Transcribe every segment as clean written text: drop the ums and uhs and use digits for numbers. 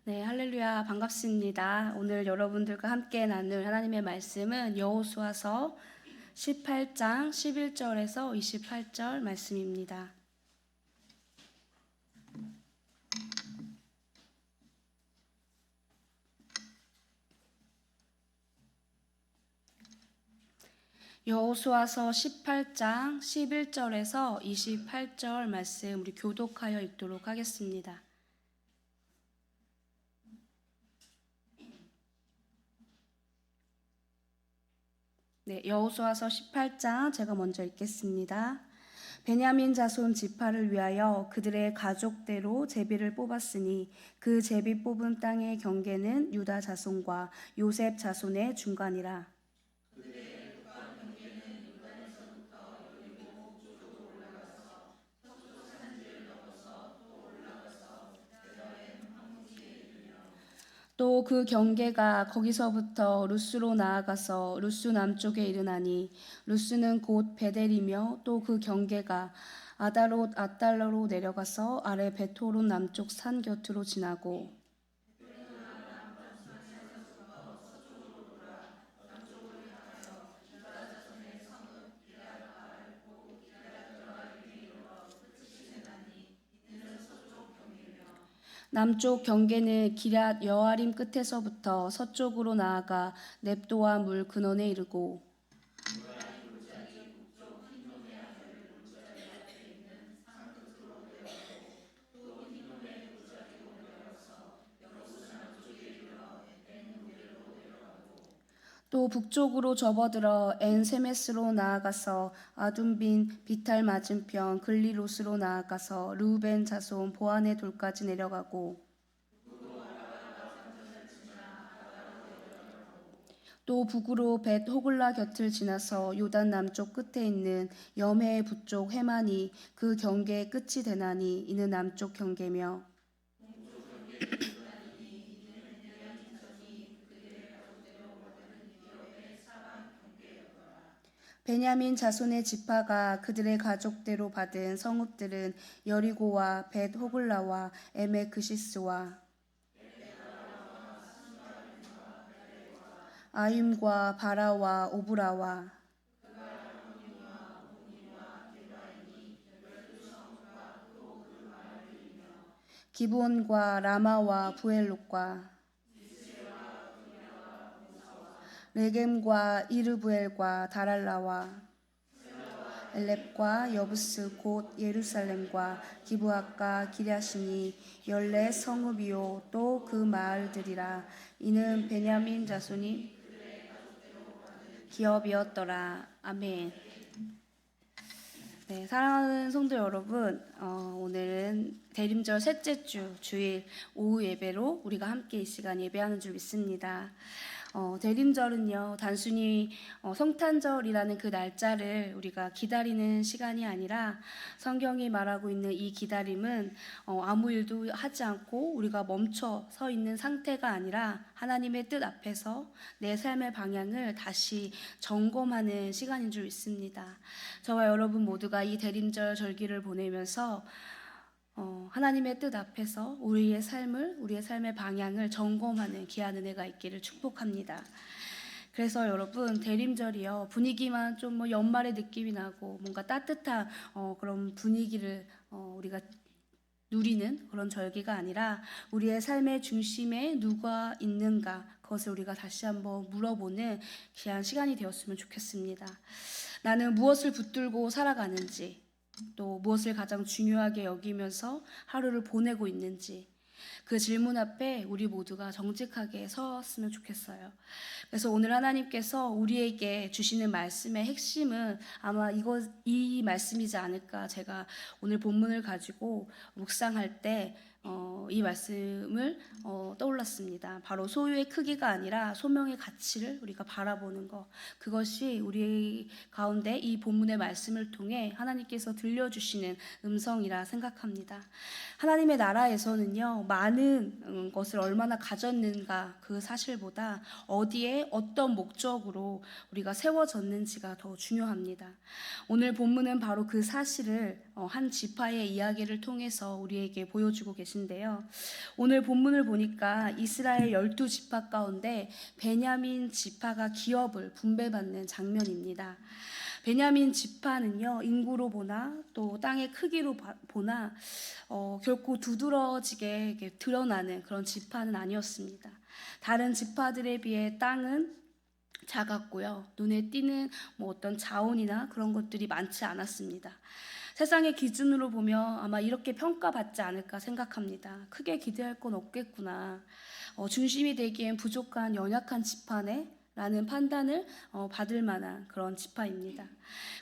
네, 할렐루야, 반갑습니다. 오늘 여러분들과 함께 나눌 하나님의 말씀은 여호수아서 18장 11절에서 28절 말씀입니다. 여호수아서 18장 11절에서 28절 말씀 우리 교독하여 읽도록 하겠습니다. 네, 여호수아서 18장 제가 먼저 읽겠습니다. 베냐민 자손 지파를 위하여 그들의 가족대로 제비를 뽑았으니 그 제비 뽑은 땅의 경계는 유다 자손과 요셉 자손의 중간이라. 또 그 경계가 거기서부터 루스로 나아가서 루스 남쪽에 이르나니 루스는 곧 베델이며 또 그 경계가 아다롯 아달러로 내려가서 아래 베토론 남쪽 산 곁으로 지나고 남쪽 경계는 기럇 여아림 끝에서부터 서쪽으로 나아가 넵도와 물 근원에 이르고 또 북쪽으로 접어들어 엔세메스로 나아가서 아둠빈 비탈 맞은편 글리로스로 나아가서 르우벤 자손 보안의 돌까지 내려가고 또 북으로 벳 호글라 곁을 지나서 요단 남쪽 끝에 있는 염해의 북쪽 해만이 그 경계의 끝이 되나니 이는 남쪽 경계며 베냐민 자손의 지파가 그들의 가족대로 받은 성읍들은 여리고와 벳 호글라와 에메크시스와 아임과 바라와 오브라와 기본과 라마와 부엘롯과 레겜과 이르부엘과 다랄라와 엘렙과 여부스 곧 예루살렘과 기브앗과 기랴시니 14 성읍이요 또 그 마을들이라. 이는 베냐민 자손이 기업이었더라. 아멘. 네, 사랑하는 성도 여러분, 오늘은 대림절 셋째 주 주일 오후 예배로 우리가 함께 이 시간 예배하는 줄 믿습니다. 대림절은요, 단순히 성탄절이라는 그 날짜를 우리가 기다리는 시간이 아니라 성경이 말하고 있는 이 기다림은 아무 일도 하지 않고 우리가 멈춰 서 있는 상태가 아니라 하나님의 뜻 앞에서 내 삶의 방향을 다시 점검하는 시간인 줄 믿습니다. 저와 여러분 모두가 이 대림절 절기를 보내면서 하나님의 뜻 앞에서 우리의 삶의 방향을 점검하는 귀한 은혜가 있기를 축복합니다. 그래서 여러분 대림절이요 분위기만 좀 뭐 연말의 느낌이 나고 뭔가 따뜻한 그런 분위기를 우리가 누리는 그런 절기가 아니라 우리의 삶의 중심에 누가 있는가 그것을 우리가 다시 한번 물어보는 귀한 시간이 되었으면 좋겠습니다. 나는 무엇을 붙들고 살아가는지 또 무엇을 가장 중요하게 여기면서 하루를 보내고 있는지 그 질문 앞에 우리 모두가 정직하게 섰으면 좋겠어요. 그래서 오늘 하나님께서 우리에게 주시는 말씀의 핵심은 아마 이 말씀이지 않을까. 제가 오늘 본문을 가지고 묵상할 때 이 말씀을 떠올랐습니다. 바로 소유의 크기가 아니라 소명의 가치를 우리가 바라보는 것, 그것이 우리 가운데 이 본문의 말씀을 통해 하나님께서 들려주시는 음성이라 생각합니다. 하나님의 나라에서는요 많은 것을 얼마나 가졌는가 그 사실보다 어디에 어떤 목적으로 우리가 세워졌는지가 더 중요합니다. 오늘 본문은 바로 그 사실을 한 지파의 이야기를 통해서 우리에게 보여주고 계신데요. 오늘 본문을 보니까 이스라엘 12지파 가운데 베냐민 지파가 기업을 분배받는 장면입니다. 베냐민 지파는요, 인구로 보나 또 땅의 크기로 보나 결코 두드러지게 이렇게 드러나는 그런 지파는 아니었습니다. 다른 지파들에 비해 땅은 작았고요. 눈에 띄는 어떤 자원이나 그런 것들이 많지 않았습니다. 세상의 기준으로 보면 아마 이렇게 평가받지 않을까 생각합니다. 크게 기대할 건 없겠구나. 중심이 되기엔 부족한 연약한 지파네? 라는 판단을 받을 만한 그런 지파입니다.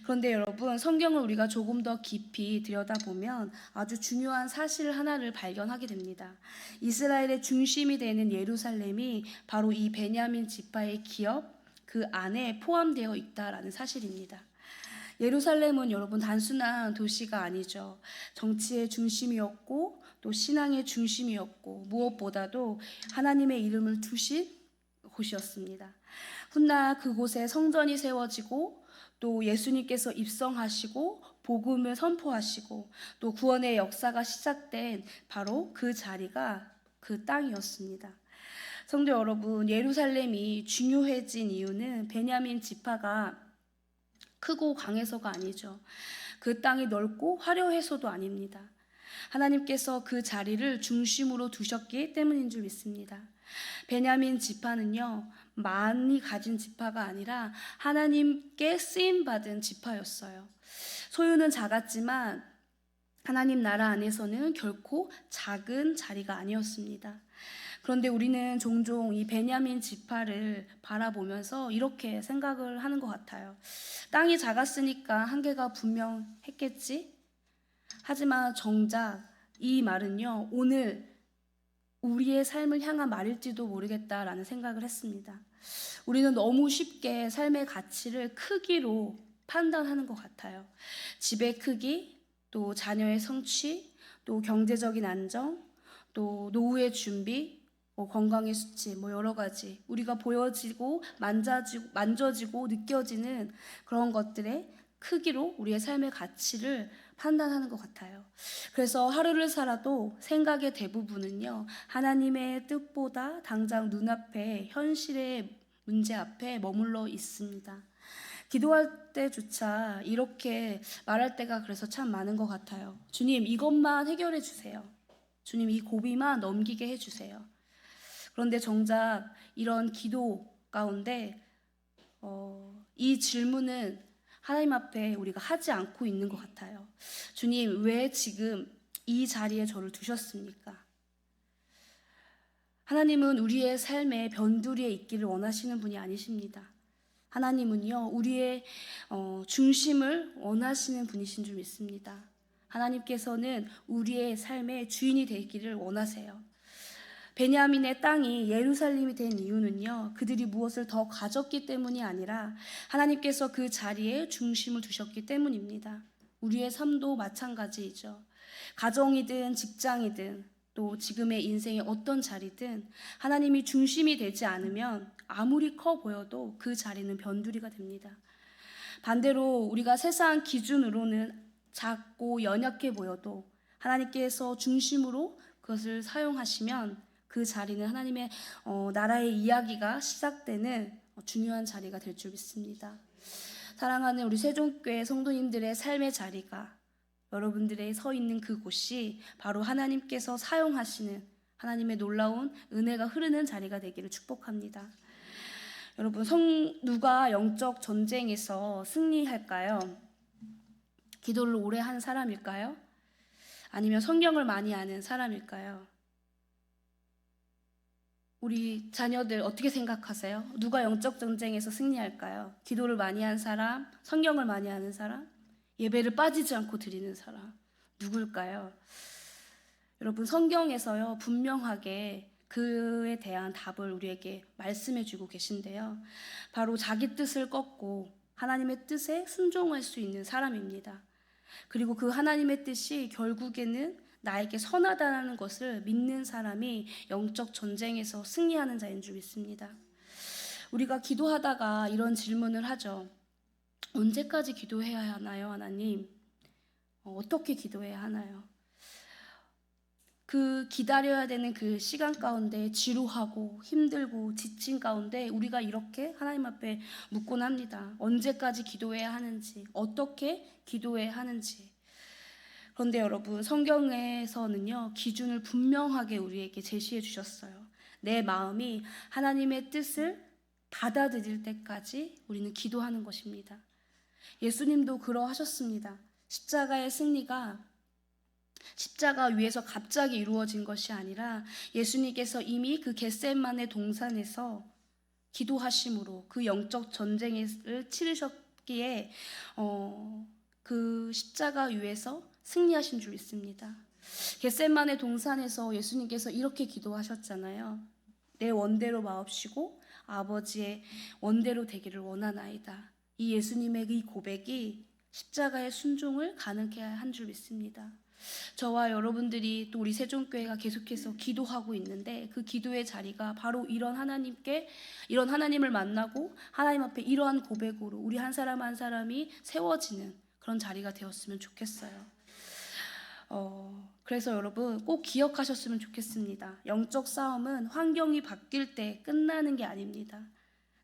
그런데 여러분, 성경을 우리가 조금 더 깊이 들여다보면 아주 중요한 사실 하나를 발견하게 됩니다. 이스라엘의 중심이 되는 예루살렘이 바로 이 베냐민 지파의 기업, 그 안에 포함되어 있다라는 사실입니다. 예루살렘은 여러분 단순한 도시가 아니죠. 정치의 중심이었고 또 신앙의 중심이었고 무엇보다도 하나님의 이름을 두신 곳이었습니다. 훗날 그곳에 성전이 세워지고 또 예수님께서 입성하시고 복음을 선포하시고 또 구원의 역사가 시작된 바로 그 자리가 그 땅이었습니다. 성도 여러분, 예루살렘이 중요해진 이유는 베냐민 지파가 크고 강해서가 아니죠. 그 땅이 넓고 화려해서도 아닙니다. 하나님께서 그 자리를 중심으로 두셨기 때문인 줄 믿습니다. 베냐민 지파는요, 많이 가진 지파가 아니라 하나님께 쓰임받은 지파였어요. 소유는 작았지만 하나님 나라 안에서는 결코 작은 자리가 아니었습니다. 그런데 우리는 종종 이 베냐민 지파를 바라보면서 이렇게 생각을 하는 것 같아요. 땅이 작았으니까 한계가 분명했겠지? 하지만 정작 이 말은요, 오늘 우리의 삶을 향한 말일지도 모르겠다라는 생각을 했습니다. 우리는 너무 쉽게 삶의 가치를 크기로 판단하는 것 같아요. 집의 크기, 또 자녀의 성취, 또 경제적인 안정, 또 노후의 준비, 건강의 수치, 여러 가지 우리가 보여지고 만져지고 느껴지는 그런 것들의 크기로 우리의 삶의 가치를 판단하는 것 같아요. 그래서 하루를 살아도 생각의 대부분은요, 하나님의 뜻보다 당장 눈앞에 현실의 문제 앞에 머물러 있습니다. 기도할 때조차 이렇게 말할 때가 그래서 참 많은 것 같아요. 주님, 이것만 해결해 주세요. 주님, 이 고비만 넘기게 해주세요. 그런데 정작 이런 기도 가운데 이 질문은 하나님 앞에 우리가 하지 않고 있는 것 같아요. 주님, 왜 지금 이 자리에 저를 두셨습니까? 하나님은 우리의 삶에 변두리에 있기를 원하시는 분이 아니십니다. 하나님은요, 우리의 중심을 원하시는 분이신 줄 믿습니다. 하나님께서는 우리의 삶의 주인이 되기를 원하세요. 베냐민의 땅이 예루살렘이 된 이유는요, 그들이 무엇을 더 가졌기 때문이 아니라 하나님께서 그 자리에 중심을 두셨기 때문입니다. 우리의 삶도 마찬가지이죠. 가정이든 직장이든 또 지금의 인생의 어떤 자리든 하나님이 중심이 되지 않으면 아무리 커 보여도 그 자리는 변두리가 됩니다. 반대로 우리가 세상 기준으로는 작고 연약해 보여도 하나님께서 중심으로 그것을 사용하시면 그 자리는 하나님의 나라의 이야기가 시작되는 중요한 자리가 될 줄 믿습니다. 사랑하는 우리 세종교회 성도님들의 삶의 자리가 여러분들의 서 있는 그곳이 바로 하나님께서 사용하시는 하나님의 놀라운 은혜가 흐르는 자리가 되기를 축복합니다. 여러분, 누가 영적 전쟁에서 승리할까요? 기도를 오래 한 사람일까요? 아니면 성경을 많이 아는 사람일까요? 우리 자녀들 어떻게 생각하세요? 누가 영적 전쟁에서 승리할까요? 기도를 많이 한 사람, 성경을 많이 아는 사람, 예배를 빠지지 않고 드리는 사람, 누굴까요? 여러분, 성경에서요, 분명하게 그에 대한 답을 우리에게 말씀해 주고 계신데요. 바로 자기 뜻을 꺾고 하나님의 뜻에 순종할 수 있는 사람입니다. 그리고 그 하나님의 뜻이 결국에는 나에게 선하다는 것을 믿는 사람이 영적 전쟁에서 승리하는 자인 줄 믿습니다. 우리가 기도하다가 이런 질문을 하죠. 언제까지 기도해야 하나요, 하나님? 어떻게 기도해야 하나요? 그 기다려야 되는 그 시간 가운데 지루하고 힘들고 지친 가운데 우리가 이렇게 하나님 앞에 묻곤 합니다. 언제까지 기도해야 하는지, 어떻게 기도해야 하는지. 그런데 여러분, 성경에서는요, 기준을 분명하게 우리에게 제시해 주셨어요. 내 마음이 하나님의 뜻을 받아들일 때까지 우리는 기도하는 것입니다. 예수님도 그러하셨습니다. 십자가의 승리가 십자가 위에서 갑자기 이루어진 것이 아니라 예수님께서 이미 그 겟세마네 동산에서 기도하심으로 그 영적 전쟁을 치르셨기에 그 십자가 위에서 승리하신 줄 믿습니다. 겟세마네 동산에서 예수님께서 이렇게 기도하셨잖아요. 내 원대로 마옵시고 아버지의 원대로 되기를 원하나이다. 이 예수님의 이 고백이 십자가의 순종을 가능케 한 줄 믿습니다. 저와 여러분들이 또 우리 세종교회가 계속해서 기도하고 있는데 그 기도의 자리가 바로 이런 하나님을 만나고 하나님 앞에 이러한 고백으로 우리 한 사람 한 사람이 세워지는 그런 자리가 되었으면 좋겠어요. 그래서 여러분 꼭 기억하셨으면 좋겠습니다. 영적 싸움은 환경이 바뀔 때 끝나는 게 아닙니다.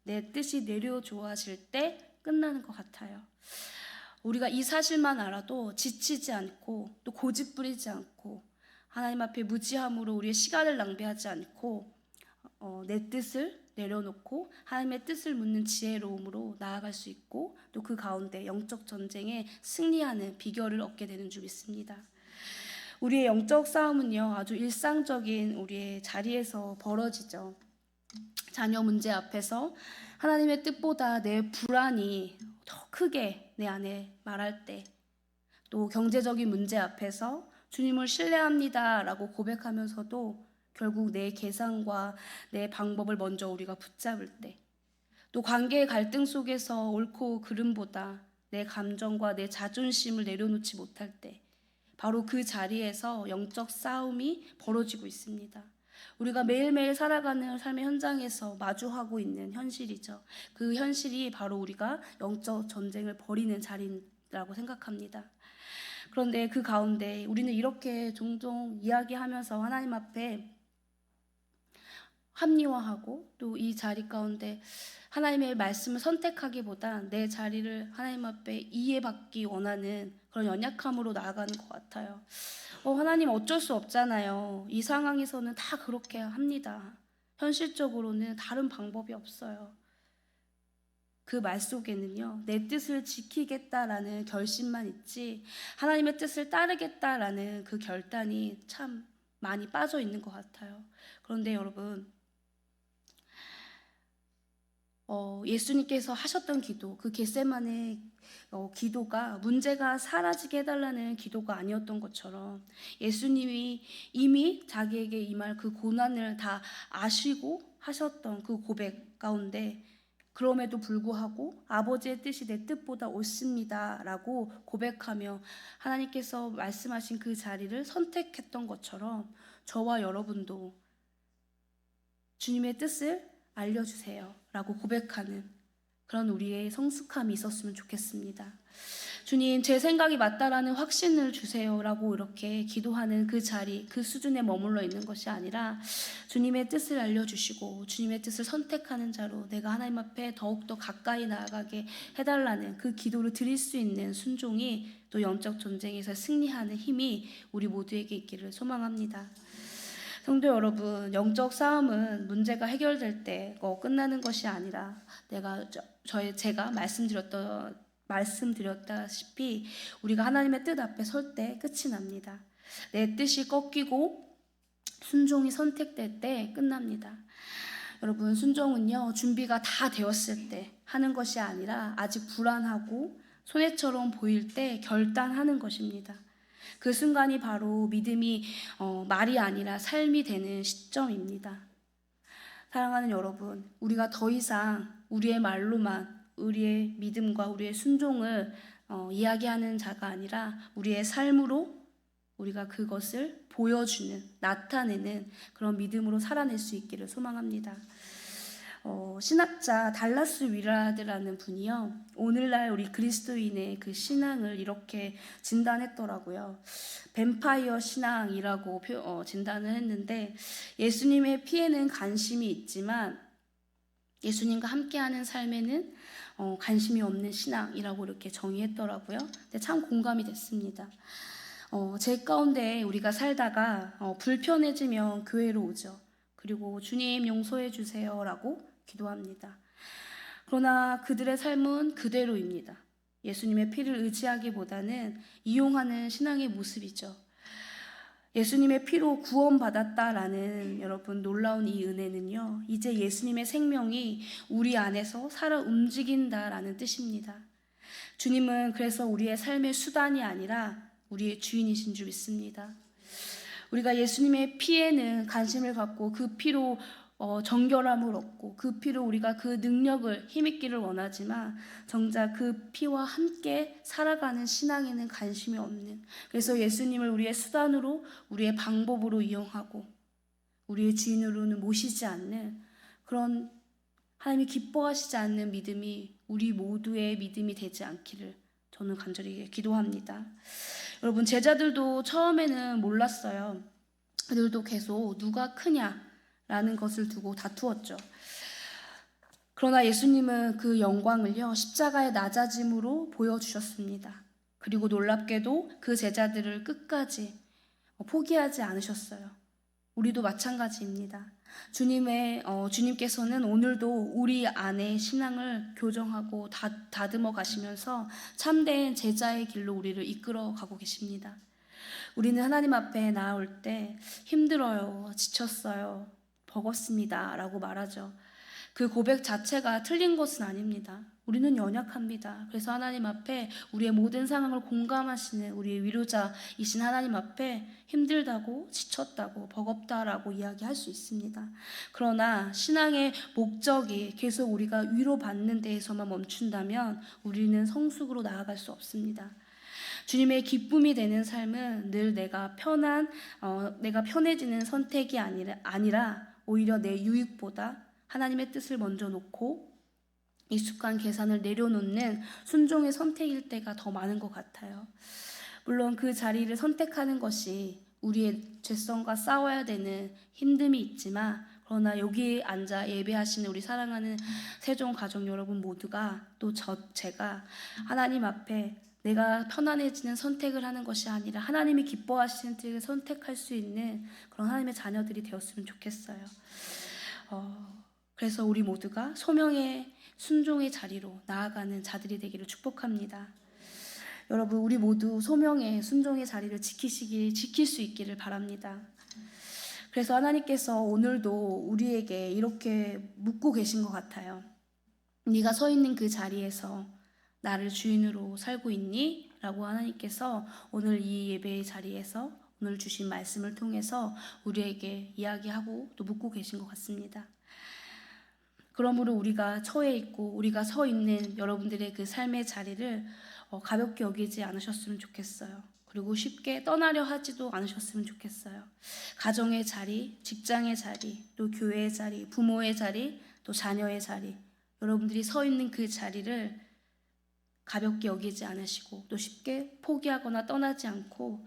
내 뜻이 내려조아질 때 끝나는 것 같아요. 우리가 이 사실만 알아도 지치지 않고 또 고집 부리지 않고 하나님 앞에 무지함으로 우리의 시간을 낭비하지 않고 내 뜻을 내려놓고 하나님의 뜻을 묻는 지혜로움으로 나아갈 수 있고 또 그 가운데 영적 전쟁에 승리하는 비결을 얻게 되는 줄 믿습니다. 우리의 영적 싸움은요, 아주 일상적인 우리의 자리에서 벌어지죠. 자녀 문제 앞에서 하나님의 뜻보다 내 불안이 더 크게 내 안에 말할 때, 또 경제적인 문제 앞에서 주님을 신뢰합니다 라고 고백하면서도 결국 내 계산과 내 방법을 먼저 우리가 붙잡을 때, 또 관계의 갈등 속에서 옳고 그름보다 내 감정과 내 자존심을 내려놓지 못할 때, 바로 그 자리에서 영적 싸움이 벌어지고 있습니다. 우리가 매일매일 살아가는 삶의 현장에서 마주하고 있는 현실이죠. 그 현실이 바로 우리가 영적 전쟁을 벌이는 자리라고 생각합니다. 그런데 그 가운데 우리는 이렇게 종종 이야기하면서 하나님 앞에 합리화하고 또 이 자리 가운데 하나님의 말씀을 선택하기보다 내 자리를 하나님 앞에 이해받기 원하는 그런 연약함으로 나아가는 것 같아요. 하나님 어쩔 수 없잖아요. 이 상황에서는 다 그렇게 합니다. 현실적으로는 다른 방법이 없어요. 그 말 속에는요, 내 뜻을 지키겠다라는 결심만 있지 하나님의 뜻을 따르겠다라는 그 결단이 참 많이 빠져 있는 것 같아요. 그런데 여러분, 예수님께서 하셨던 기도, 그 겟세마네 기도가 문제가 사라지게 해달라는 기도가 아니었던 것처럼 예수님이 이미 자기에게 임할 그 고난을 다 아시고 하셨던 그 고백 가운데 그럼에도 불구하고 아버지의 뜻이 내 뜻보다 옳습니다 라고 고백하며 하나님께서 말씀하신 그 자리를 선택했던 것처럼 저와 여러분도 주님의 뜻을 알려주세요 라고 고백하는 그런 우리의 성숙함이 있었으면 좋겠습니다. 주님, 제 생각이 맞다라는 확신을 주세요 라고 이렇게 기도하는 그 자리, 그 수준에 머물러 있는 것이 아니라 주님의 뜻을 알려주시고 주님의 뜻을 선택하는 자로 내가 하나님 앞에 더욱더 가까이 나아가게 해달라는 그 기도를 드릴 수 있는 순종이 또 영적 전쟁에서 승리하는 힘이 우리 모두에게 있기를 소망합니다. 성도 여러분, 영적 싸움은 문제가 해결될 때 끝나는 것이 아니라 제가 말씀드렸다시피 우리가 하나님의 뜻 앞에 설 때 끝이 납니다. 내 뜻이 꺾이고 순종이 선택될 때 끝납니다. 여러분, 순종은요, 준비가 다 되었을 때 하는 것이 아니라 아직 불안하고 손해처럼 보일 때 결단하는 것입니다. 그 순간이 바로 믿음이 말이 아니라 삶이 되는 시점입니다. 사랑하는 여러분, 우리가 더 이상 우리의 말로만 우리의 믿음과 우리의 순종을 이야기하는 자가 아니라 우리의 삶으로 우리가 그것을 보여주는, 나타내는 그런 믿음으로 살아낼 수 있기를 소망합니다. 신학자 달라스 위라드라는 분이요, 오늘날 우리 그리스도인의 그 신앙을 이렇게 진단했더라고요. 뱀파이어 신앙이라고 진단을 했는데, 예수님의 피에는 관심이 있지만 예수님과 함께하는 삶에는 관심이 없는 신앙이라고 이렇게 정의했더라고요. 근데 참 공감이 됐습니다. 제 가운데 우리가 살다가 불편해지면 교회로 오죠. 그리고 주님 용서해 주세요라고 기도합니다. 그러나 그들의 삶은 그대로입니다. 예수님의 피를 의지하기보다는 이용하는 신앙의 모습이죠. 예수님의 피로 구원받았다라는 여러분 놀라운 이 은혜는요, 이제 예수님의 생명이 우리 안에서 살아 움직인다라는 뜻입니다. 주님은 그래서 우리의 삶의 수단이 아니라 우리의 주인이신 줄 믿습니다. 우리가 예수님의 피에는 관심을 갖고 그 피로 정결함을 얻고 그 피로 우리가 그 능력을 힘입기를 원하지만 정작 그 피와 함께 살아가는 신앙에는 관심이 없는, 그래서 예수님을 우리의 수단으로 우리의 방법으로 이용하고 우리의 지인으로는 모시지 않는 그런 하나님이 기뻐하시지 않는 믿음이 우리 모두의 믿음이 되지 않기를 저는 간절히 기도합니다. 여러분, 제자들도 처음에는 몰랐어요. 그들도 계속 누가 크냐라는 것을 두고 다투었죠. 그러나 예수님은 그 영광을요, 십자가의 낮아짐으로 보여주셨습니다. 그리고 놀랍게도 그 제자들을 끝까지 포기하지 않으셨어요. 우리도 마찬가지입니다. 주님께서는 오늘도 우리 안에 신앙을 교정하고 다듬어 가시면서 참된 제자의 길로 우리를 이끌어 가고 계십니다. 우리는 하나님 앞에 나올 때 힘들어요, 지쳤어요, 버겁습니다 라고 말하죠. 그 고백 자체가 틀린 것은 아닙니다. 우리는 연약합니다. 그래서 하나님 앞에 우리의 모든 상황을 공감하시는 우리의 위로자이신 하나님 앞에 힘들다고, 지쳤다고, 버겁다라고 이야기할 수 있습니다. 그러나 신앙의 목적이 계속 우리가 위로받는 데에서만 멈춘다면 우리는 성숙으로 나아갈 수 없습니다. 주님의 기쁨이 되는 삶은 늘 내가 편해지는 선택이 아니라 오히려 내 유익보다 하나님의 뜻을 먼저 놓고 익숙한 계산을 내려놓는 순종의 선택일 때가 더 많은 것 같아요. 물론 그 자리를 선택하는 것이 우리의 죄성과 싸워야 되는 힘듦이 있지만, 그러나 여기 앉아 예배하시는 우리 사랑하는 세종 가족 여러분 모두가, 또 제가 하나님 앞에 내가 편안해지는 선택을 하는 것이 아니라 하나님이 기뻐하시는 뜻을 선택할 수 있는 그런 하나님의 자녀들이 되었으면 좋겠어요. 그래서 우리 모두가 소명의 순종의 자리로 나아가는 자들이 되기를 축복합니다. 여러분, 우리 모두 소명의 순종의 자리를 지킬 수 있기를 바랍니다. 그래서 하나님께서 오늘도 우리에게 이렇게 묻고 계신 것 같아요. 네가 서 있는 그 자리에서 나를 주인으로 살고 있니? 라고 하나님께서 오늘 이 예배의 자리에서 오늘 주신 말씀을 통해서 우리에게 이야기하고 또 묻고 계신 것 같습니다. 그러므로 우리가 처해 있고 우리가 서 있는 여러분들의 그 삶의 자리를 가볍게 여기지 않으셨으면 좋겠어요. 그리고 쉽게 떠나려 하지도 않으셨으면 좋겠어요. 가정의 자리, 직장의 자리, 또 교회의 자리, 부모의 자리, 또 자녀의 자리, 여러분들이 서 있는 그 자리를 가볍게 여기지 않으시고 또 쉽게 포기하거나 떠나지 않고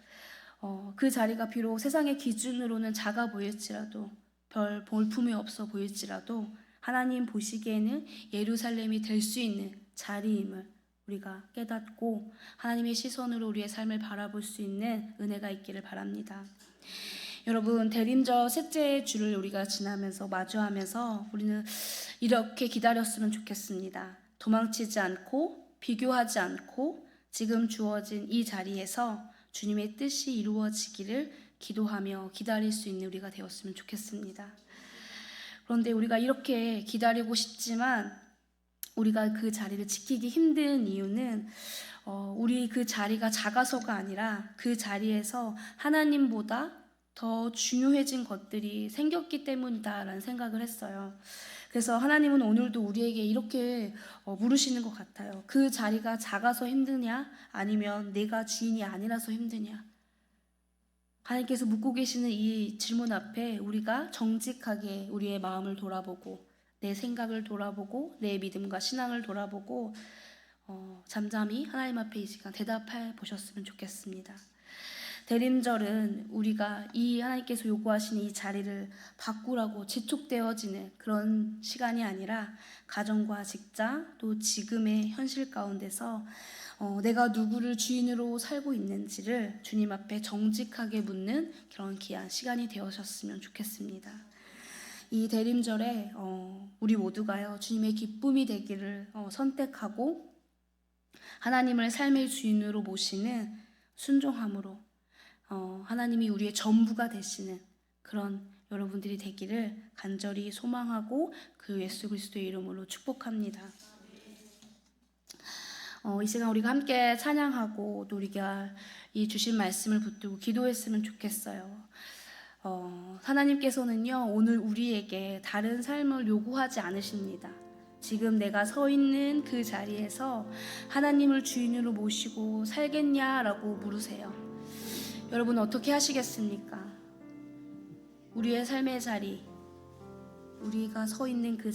그 자리가 비록 세상의 기준으로는 작아 보일지라도, 별 볼품이 없어 보일지라도 하나님 보시기에는 예루살렘이 될 수 있는 자리임을 우리가 깨닫고 하나님의 시선으로 우리의 삶을 바라볼 수 있는 은혜가 있기를 바랍니다. 여러분, 대림절 셋째 주를 우리가 지나면서 마주하면서 우리는 이렇게 기다렸으면 좋겠습니다. 도망치지 않고 비교하지 않고 지금 주어진 이 자리에서 주님의 뜻이 이루어지기를 기도하며 기다릴 수 있는 우리가 되었으면 좋겠습니다. 그런데 우리가 이렇게 기다리고 싶지만 우리가 그 자리를 지키기 힘든 이유는 우리 그 자리가 작아서가 아니라 그 자리에서 하나님보다 더 중요해진 것들이 생겼기 때문이다라는 생각을 했어요. 그래서 하나님은 오늘도 우리에게 이렇게 물으시는 것 같아요. 그 자리가 작아서 힘드냐? 아니면 내가 주인이 아니라서 힘드냐? 하나님께서 묻고 계시는 이 질문 앞에 우리가 정직하게 우리의 마음을 돌아보고 내 생각을 돌아보고 내 믿음과 신앙을 돌아보고 잠잠히 하나님 앞에 이 시간 대답해 보셨으면 좋겠습니다. 대림절은 우리가 이 하나님께서 요구하시는 이 자리를 바꾸라고 재촉되어지는 그런 시간이 아니라 가정과 직장 또 지금의 현실 가운데서 내가 누구를 주인으로 살고 있는지를 주님 앞에 정직하게 묻는 그런 귀한 시간이 되어셨으면 좋겠습니다. 이 대림절에 우리 모두가요 주님의 기쁨이 되기를 선택하고 하나님을 삶의 주인으로 모시는 순종함으로 하나님이 우리의 전부가 되시는 그런 여러분들이 되기를 간절히 소망하고 그 예수 그리스도의 이름으로 축복합니다. 이 시간 우리가 함께 찬양하고 또 우리가 이 주신 말씀을 붙들고 기도했으면 좋겠어요. 하나님께서는요 오늘 우리에게 다른 삶을 요구하지 않으십니다. 지금 내가 서 있는 그 자리에서 하나님을 주인으로 모시고 살겠냐라고 물으세요. 여러분 어떻게 하시겠습니까? 우리의 삶의 자리, 우리가 서 있는 그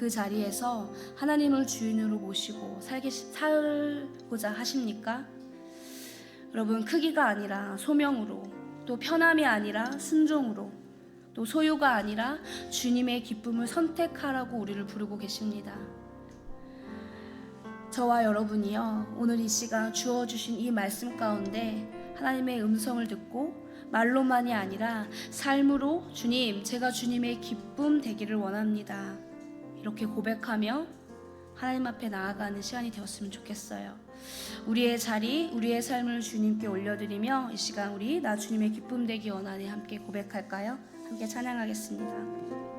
자리에서 하나님을 주인으로 모시고 살고자 하십니까? 여러분 크기가 아니라 소명으로, 또 편함이 아니라 순종으로, 또 소유가 아니라 주님의 기쁨을 선택하라고 우리를 부르고 계십니다. 저와 여러분이요 오늘 이 시간 주어주신 이 말씀 가운데 하나님의 음성을 듣고 말로만이 아니라 삶으로 주님, 제가 주님의 기쁨 되기를 원합니다. 이렇게 고백하며 하나님 앞에 나아가는 시간이 되었으면 좋겠어요. 우리의 자리, 우리의 삶을 주님께 올려드리며 이 시간 우리 나 주님의 기쁨 되기 원하니 함께 고백할까요? 함께 찬양하겠습니다.